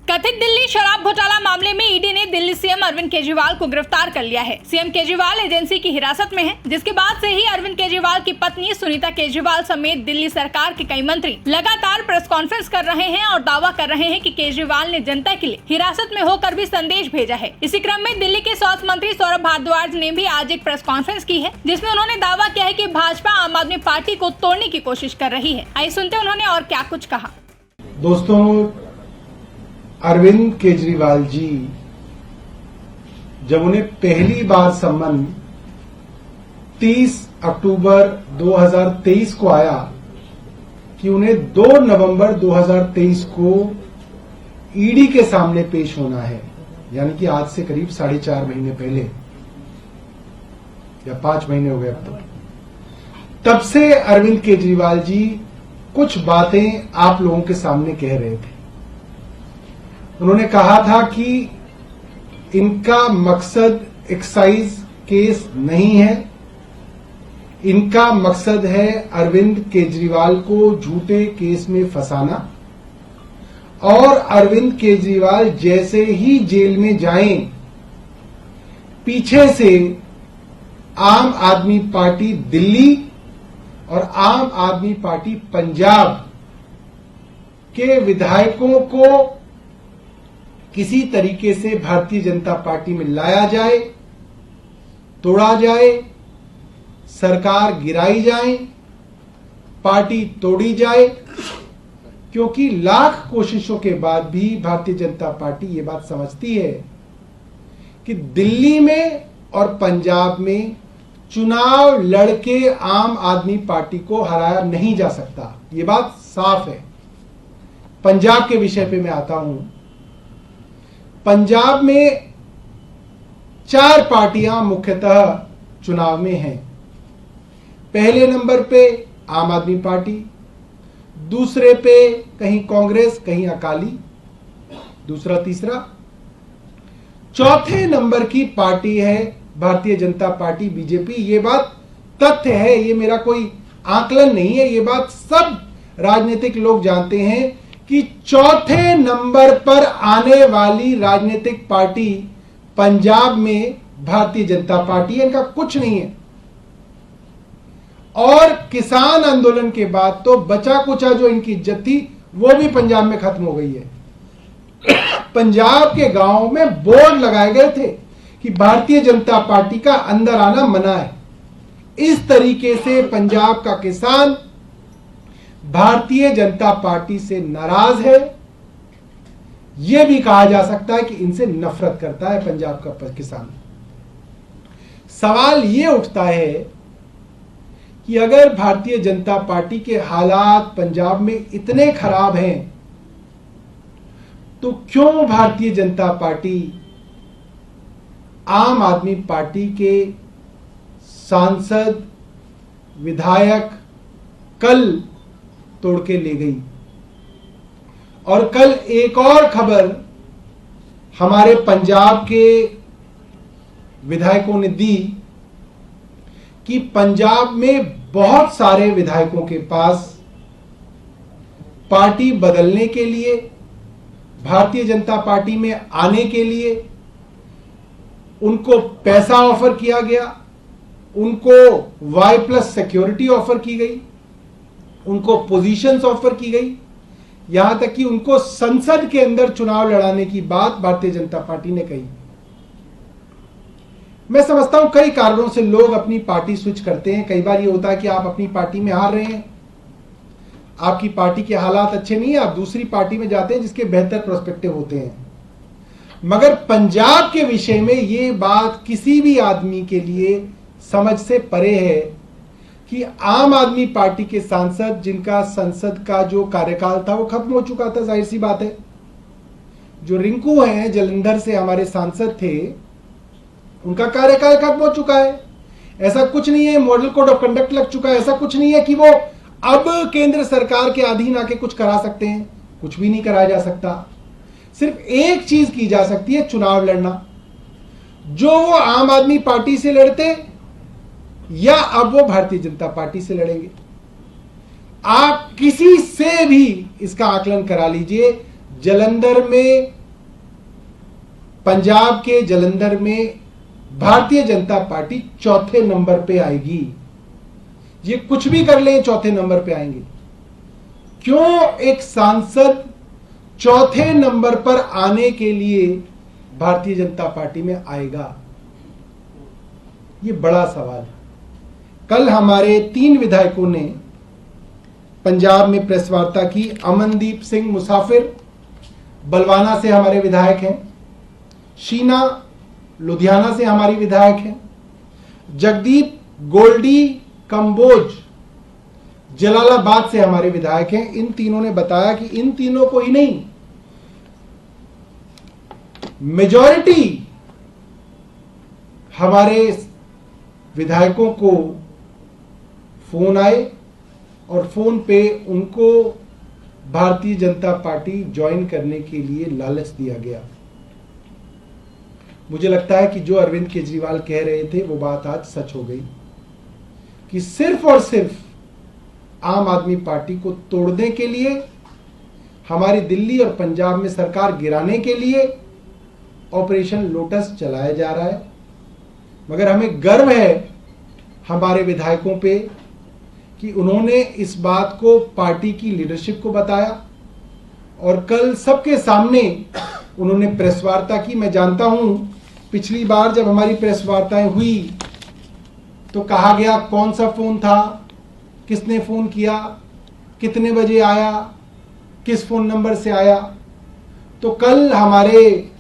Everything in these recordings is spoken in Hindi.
कथित दिल्ली शराब घोटाला मामले में ईडी ने दिल्ली सीएम अरविंद केजरीवाल को गिरफ्तार कर लिया है। सीएम केजरीवाल एजेंसी की हिरासत में हैं, जिसके बाद से ही अरविंद केजरीवाल की पत्नी सुनीता केजरीवाल समेत दिल्ली सरकार के कई मंत्री लगातार प्रेस कॉन्फ्रेंस कर रहे हैं और दावा कर रहे हैं कि केजरीवाल ने जनता के लिए हिरासत में होकर भी संदेश भेजा है। इसी क्रम में दिल्ली के स्वास्थ्य मंत्री सौरभ भारद्वाज ने भी आज एक प्रेस कॉन्फ्रेंस की है, जिसमें उन्होंने दावा किया है कि भाजपा आम आदमी पार्टी को तोड़ने की कोशिश कर रही है। आइए सुनते उन्होंने और क्या कुछ कहा। दोस्तों, अरविंद केजरीवाल जी जब उन्हें पहली बार सम्मन 30 अक्टूबर 2023 को आया कि उन्हें 2 नवंबर 2023 को ईडी के सामने पेश होना है, यानी कि आज से करीब 4.5 महीने पहले या 5 महीने हो गए अब तब से अरविंद केजरीवाल जी कुछ बातें आप लोगों के सामने कह रहे थे। उन्होंने कहा था कि इनका मकसद एक्साइज केस नहीं है, इनका मकसद है अरविंद केजरीवाल को झूठे केस में फंसाना और अरविंद केजरीवाल जैसे ही जेल में जाएं, पीछे से आम आदमी पार्टी दिल्ली और आम आदमी पार्टी पंजाब के विधायकों को किसी तरीके से भारतीय जनता पार्टी में लाया जाए, तोड़ा जाए, सरकार गिराई जाए, पार्टी तोड़ी जाए, क्योंकि लाख कोशिशों के बाद भी भारतीय जनता पार्टी ये बात समझती है कि दिल्ली में और पंजाब में चुनाव लड़के आम आदमी पार्टी को हराया नहीं जा सकता। ये बात साफ है। पंजाब के विषय पे मैं आता हूं। पंजाब में 4 पार्टियां मुख्यतः चुनाव में हैं। पहले नंबर पे आम आदमी पार्टी, दूसरे पे कहीं कांग्रेस, कहीं अकाली, दूसरा तीसरा, चौथे नंबर की पार्टी है भारतीय जनता पार्टी बीजेपी। ये बात तथ्य है, ये मेरा कोई आकलन नहीं है, ये बात सब राजनीतिक लोग जानते हैं कि चौथे नंबर पर आने वाली राजनीतिक पार्टी पंजाब में भारतीय जनता पार्टी है, इनका कुछ नहीं है। और किसान आंदोलन के बाद तो बचा कुचा जो इनकी इज्जत थी वो भी पंजाब में खत्म हो गई है। पंजाब के गांव में बोर्ड लगाए गए थे कि भारतीय जनता पार्टी का अंदर आना मना है। इस तरीके से पंजाब का किसान भारतीय जनता पार्टी से नाराज है। यह भी कहा जा सकता है कि इनसे नफरत करता है पंजाब का किसान। सवाल यह उठता है कि अगर भारतीय जनता पार्टी के हालात पंजाब में इतने खराब हैं तो क्यों भारतीय जनता पार्टी आम आदमी पार्टी के सांसद, विधायक कल तोड़ के ले गई। और कल एक और खबर हमारे पंजाब के विधायकों ने दी कि पंजाब में बहुत सारे विधायकों के पास पार्टी बदलने के लिए, भारतीय जनता पार्टी में आने के लिए उनको पैसा ऑफर किया गया, उनको Y+ सिक्योरिटी ऑफर की गई, उनको पोजीशंस ऑफर की गई, यहां तक कि उनको संसद के अंदर चुनाव लड़ाने की बात भारतीय जनता पार्टी ने कही। मैं समझता हूं कई कारणों से लोग अपनी पार्टी स्विच करते हैं। कई बार ये होता है कि आप अपनी पार्टी में हार रहे हैं, आपकी पार्टी के हालात अच्छे नहीं है, आप दूसरी पार्टी में जाते हैं जिसके बेहतर प्रोस्पेक्टिव होते हैं। मगर पंजाब के विषय में ये बात किसी भी आदमी के लिए समझ से परे है कि आम आदमी पार्टी के सांसद, जिनका संसद का जो कार्यकाल था वो खत्म हो चुका था, जाहिर सी बात है। जो रिंकू हैं, जलंधर से हमारे सांसद थे, उनका कार्यकाल खत्म हो चुका है। ऐसा कुछ नहीं है मॉडल कोड ऑफ कंडक्ट लग चुका है, ऐसा कुछ नहीं है कि वो अब केंद्र सरकार के अधीन आके कुछ करा सकते हैं। कुछ भी नहीं कराया जा सकता। सिर्फ एक चीज की जा सकती है, चुनाव लड़ना। जो वो आम आदमी पार्टी से लड़ते या अब वो भारतीय जनता पार्टी से लड़ेंगे। आप किसी से भी इसका आकलन करा लीजिए, जलंधर में, पंजाब के जलंधर में भारतीय जनता पार्टी चौथे नंबर पे आएगी। ये कुछ भी कर ले, चौथे नंबर पे आएंगे। क्यों एक सांसद चौथे नंबर पर आने के लिए भारतीय जनता पार्टी में आएगा? ये बड़ा सवाल है। कल हमारे 3 विधायकों ने पंजाब में प्रेस वार्ता की। अमनदीप सिंह मुसाफिर बलवाना से हमारे विधायक हैं, शीना लुधियाना से हमारी विधायक हैं, जगदीप गोल्डी कंबोज जलालाबाद से हमारे विधायक हैं। इन तीनों ने बताया कि इन तीनों को ही नहीं, मेजॉरिटी हमारे विधायकों को फोन आए और फोन पे उनको भारतीय जनता पार्टी ज्वाइन करने के लिए लालच दिया गया। मुझे लगता है कि जो अरविंद केजरीवाल कह रहे थे वो बात आज सच हो गई कि सिर्फ और सिर्फ आम आदमी पार्टी को तोड़ने के लिए, हमारी दिल्ली और पंजाब में सरकार गिराने के लिए ऑपरेशन लोटस चलाया जा रहा है। मगर हमें गर्व है हमारे विधायकों पे कि उन्होंने इस बात को पार्टी की लीडरशिप को बताया और कल सबके सामने उन्होंने प्रेस वार्ता की। मैं जानता हूं पिछली बार जब हमारी प्रेस वार्ताएं हुई तो कहा गया कौन सा फोन था, किसने फोन किया, कितने बजे आया, किस फोन नंबर से आया। तो कल हमारे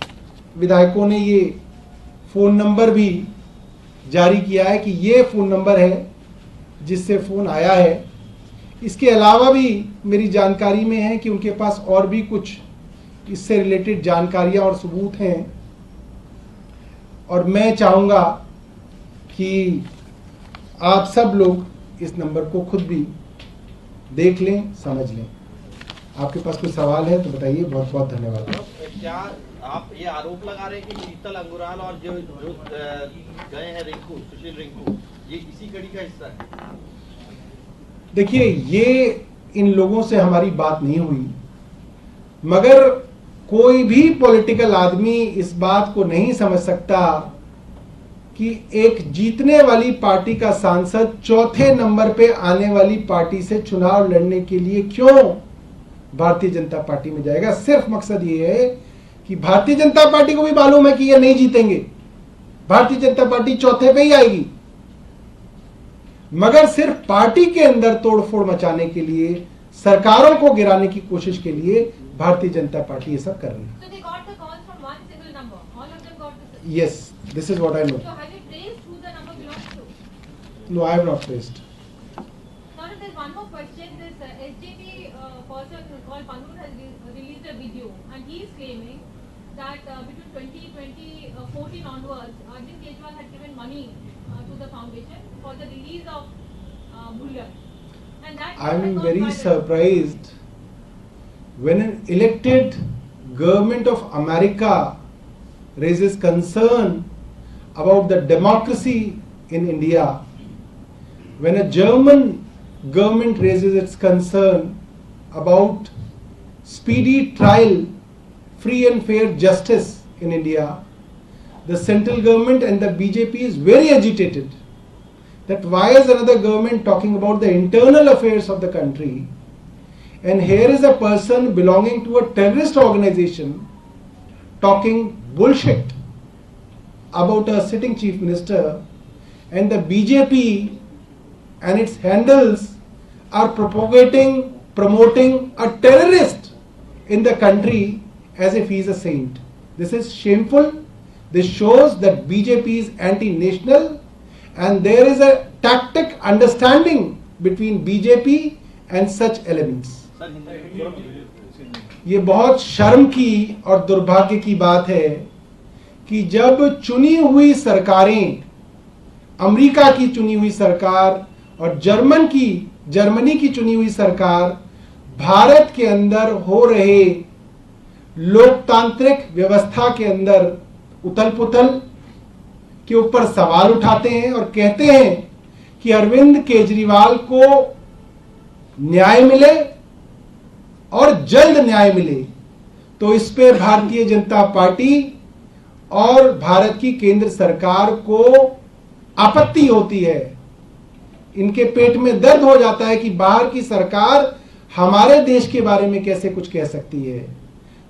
विधायकों ने ये फोन नंबर भी जारी किया है कि ये फोन नंबर है जिससे फोन आया है। इसके अलावा भी मेरी जानकारी में है कि उनके पास और भी कुछ इससे रिलेटेड जानकारियां और सबूत हैं और मैं चाहूंगा कि आप सब लोग इस नंबर को खुद भी देख लें, समझ लें। आपके पास कोई सवाल है तो बताइए। बहुत बहुत धन्यवाद। क्या आप ये आरोप लगा रहे हैं कि शीतल अंगुराल और जो गए हैं रिंकू, सुशील रिंकू, ये इसी कड़ी का हिस्सा है? देखिए, ये इन लोगों से हमारी बात नहीं हुई, मगर कोई भी पॉलिटिकल आदमी इस बात को नहीं समझ सकता कि एक जीतने वाली पार्टी का सांसद चौथे नंबर पे आने वाली पार्टी से चुनाव लड़ने के लिए क्यों भारतीय जनता पार्टी में जाएगा। सिर्फ मकसद ये है कि भारतीय जनता पार्टी को भी मालूम है कि ये नहीं जीतेंगे, भारतीय जनता पार्टी चौथे पे ही आएगी, मगर सिर्फ पार्टी के अंदर तोड़फोड़ मचाने के लिए, सरकारों को गिराने की कोशिश के लिए भारतीय जनता पार्टी ये सब कर रही है। Yes, this is what I know. So have you traced who the number belongs to? No, I have not traced. Now there's one more question. This SJP person called Panur has released a video and he is claiming that between 2014 onwards, Arvind Kejriwal had given money to the foundation for the release of bullion. And that I'm very surprised when an elected government of America raises concern about the democracy in India, when a German government raises its concern about speedy trial, free and fair justice in India, the central government and the BJP is very agitated that why is another government talking about the internal affairs of the country, and here is a person belonging to a terrorist organization talking bullshit about a sitting chief minister, and the BJP and its handles are promoting a terrorist in the country as if he is a saint. This is shameful. This shows that BJP is anti-national and there is a tactic understanding between BJP and such elements. ये बहुत शर्म की और दुर्भाग्य की बात है कि जब चुनी हुई सरकारें, अमेरिका की चुनी हुई सरकार और जर्मनी की चुनी हुई सरकार भारत के अंदर हो रहे लोकतांत्रिक व्यवस्था के अंदर उथल-पुथल के ऊपर सवाल उठाते हैं और कहते हैं कि अरविंद केजरीवाल को न्याय मिले और जल्द न्याय मिले, तो इस पे भारतीय जनता पार्टी और भारत की केंद्र सरकार को आपत्ति होती है। इनके पेट में दर्द हो जाता है कि बाहर की सरकार हमारे देश के बारे में कैसे कुछ कह सकती है।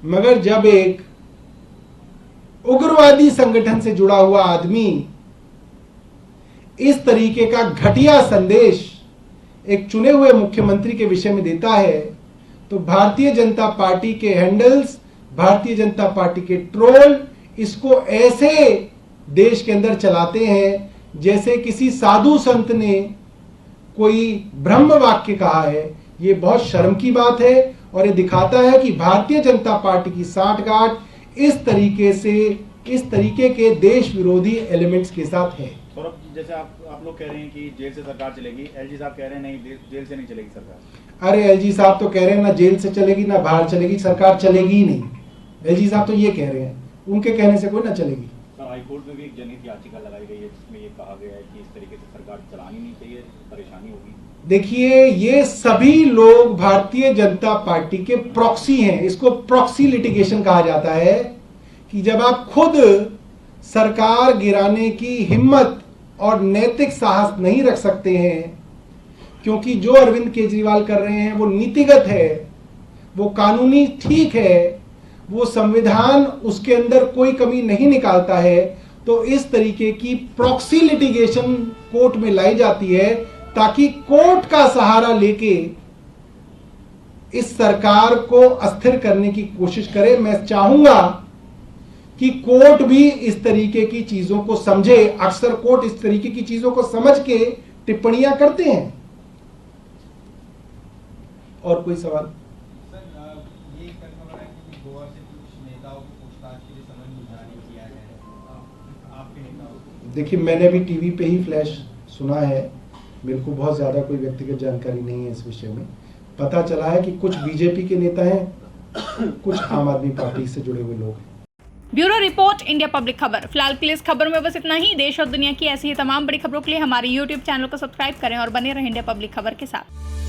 मगर जब एक उग्रवादी संगठन से जुड़ा हुआ आदमी इस तरीके का घटिया संदेश एक चुने हुए मुख्यमंत्री के विषय में देता है, तो भारतीय जनता पार्टी के हैंडल्स, भारतीय जनता पार्टी के ट्रोल इसको ऐसे देश के अंदर चलाते हैं जैसे किसी साधु संत ने कोई ब्रह्म वाक्य कहा है। ये बहुत शर्म की बात है और ये दिखाता है कि भारतीय जनता पार्टी की साठगांठ इस तरीके के देश विरोधी एलिमेंट्स के साथ है। सौरभ, जैसे आप लोग कह रहे हैं कि जेल से सरकार चलेगी, एलजी साहब कह रहे हैं नहीं, जेल से नहीं चलेगी सरकार। अरे एलजी साहब तो कह रहे हैं ना जेल से चलेगी ना बाहर चलेगी, सरकार चलेगी ही नहीं। एलजी साहब तो ये कह रहे हैं, उनके कहने से कोई ना चलेगी। हाईकोर्ट में भी एक जनहित याचिका लगाई गई है जिसमें ये कहा गया है कि इस तरीके से सरकार चलानी नहीं चाहिए, परेशानी होगी। देखिए, ये सभी लोग भारतीय जनता पार्टी के प्रॉक्सी हैं। इसको प्रॉक्सी लिटिगेशन कहा जाता है कि जब आप खुद सरकार गिराने की हिम्मत और नैतिक साहस नहीं रख सकते हैं, क्योंकि जो अरविंद केजरीवाल कर रहे हैं वो नीतिगत है, वो कानूनी ठीक है, वो संविधान उसके अंदर कोई कमी नहीं निकालता है, तो इस तरीके की प्रॉक्सी लिटिगेशन कोर्ट में लाई जाती है ताकि कोर्ट का सहारा लेके इस सरकार को अस्थिर करने की कोशिश करे। मैं चाहूंगा कि कोर्ट भी इस तरीके की चीजों को समझे। अक्सर कोर्ट इस तरीके की चीजों को समझ के टिप्पणियां करते हैं। और कोई सवाल? ये खबर है कि गोवा से कुछ नेताओं को पूछताछ के लिए समन जारी किया है आपके नेताओं। देखिए, मैंने भी टीवी पे ही फ्लैश सुना है, मेरे को बहुत ज्यादा कोई व्यक्तिगत जानकारी नहीं है इस विषय में। पता चला है कि कुछ बीजेपी के नेता हैं, कुछ आम आदमी पार्टी से जुड़े हुए लोग हैं। ब्यूरो रिपोर्ट, इंडिया पब्लिक खबर। फिलहाल के लिए इस खबर में बस इतना ही। देश और दुनिया की ऐसी ही तमाम बड़ी खबरों के लिए हमारे YouTube चैनल को सब्सक्राइब करें और बने रहें इंडिया पब्लिक खबर के साथ।